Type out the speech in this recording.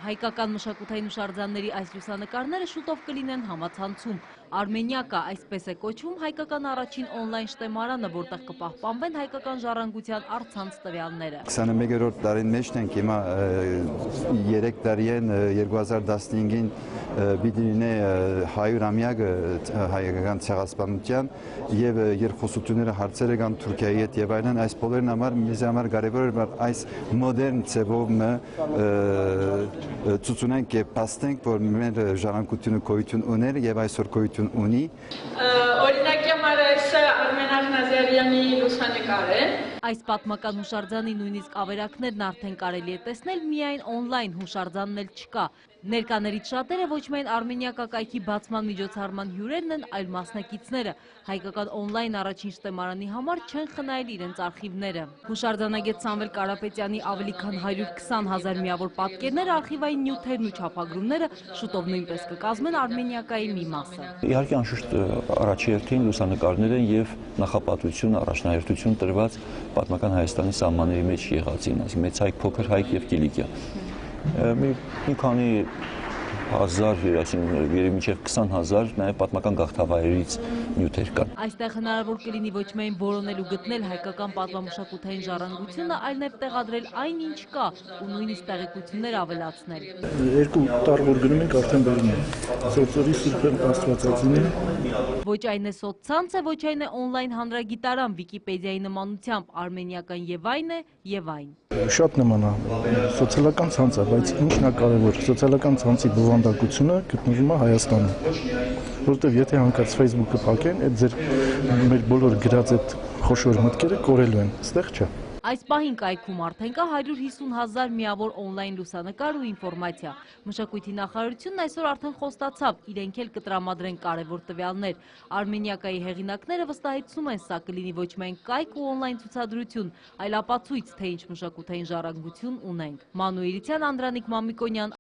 Հայկական մշակութային հուշարձանների այս լուսանկարները շուտով կլինեն համացանցում։ Արմենիակա, այսպես է կոչվում հայկական առաջին օնլայն շտեմարանը, որտեղ կպահպանվեն հայկական ժառանգության առցանց տվյալները։ 21-րդ տարին մեջն ենք, հիմա 3 տարի են 2015-ին պիտի լինի 100-ամյակը հայկական ցեղասպանության եւ երկխոսությունները հարցերը կան Թուրքիայի հետ եւ այլն, այս բոլորն համար մեզ համար կարեւոր է այս մոդեռն ձևով ցուցունենք եւ փաստենք, որ մեր ժառանգությունը գոյություն ուներ եւ այսօր գոյություն ունի։ Օրինակի համար սա Արմեն Աղնազարյանի լուսանկար է։ Այս պատմական հուշարձանի նույնիսկ ավերակներն արդեն կարելի է տեսնել միայն օնլայն, հուշարձանն էլ չկա։ Ներկաներից շատերը ոչ միայն Արմենիակա կայքի բացման միջոցառման հյուրերն են, այլ մասնակիցները։ Հայկական օնլայն առաջին շտեմարանի համար չեն խնայել իրենց արխիվները։ Հուշարձանագետ Սամվել Կարապետյանի ավելի քան 120,000 միավոր պատկերները, արխիվային նյութերն ու չափագրումները շուտով նույնպես կկազմեն Արմենիակայի մի մասը։ Իհարկե անշուշտ առաջերտին լուսանկարներ են եւ նախապատվություն, առաջնահերթություն տրված պատմական Հայաստանի սահմանների մեջ եղածին, այսինքն մեծ հայք, փոքր հայք եւ Կիլիկիա։ Մի քանի հազար, երևի մինչև 20,000 նաև պատմական գաղթավայրերից նյութեր կան։ Այստեղ հնարավոր կլինի ոչ միայն որոնել ու գտնել հայկական պատմամշակութային ժառանգությունը, այլ նաև տեղադրել այն, ինչ կա, ու նույնիսկ տեղեկություններ ավելացնել։ Երկու տար որ գնում ենք արդեն բերում են։ Սոցորի Սուրբ Աստվածածին է։ Ոչ այն է սոցցանց է, ոչ այն է օնլայն հանրագիտարան, Վիկիպեդիայի նմանությամբ Արմենիական եւ այն է, եւ այն։ Շատ նման է սոցիալական ցանց է, բայց ինչն է կարևոր, սոցիալական ցանցի բովանդակությունը գտնվում է Հայաստանում, որովհետև եթե հանկարծ Facebook-ը փակեն, այդ ձեր մեր բոլոր գրած այդ խոշոր մտքերը կորելու են, այստեղ չէ։ Այս պահին կայքում արդեն կա 150,000 միավոր օնլայն լուսանկար ու ինֆորմացիա։ Մշակույթի նախարարությունն այսօր արդեն խոստացավ, իրենք էլ կտրամադրեն կարևոր տվյալներ։ Արմենիակայի հեղինակները վստահեցնում են, սա կլինի ոչ միայն կայք ու օնլայն ցուցադրություն, այլ ապացույց, թե ինչ մշակութային ժառանգություն ունենք։ Մանու Իրիցյան, Անդրանիկ Մամիկոնյան,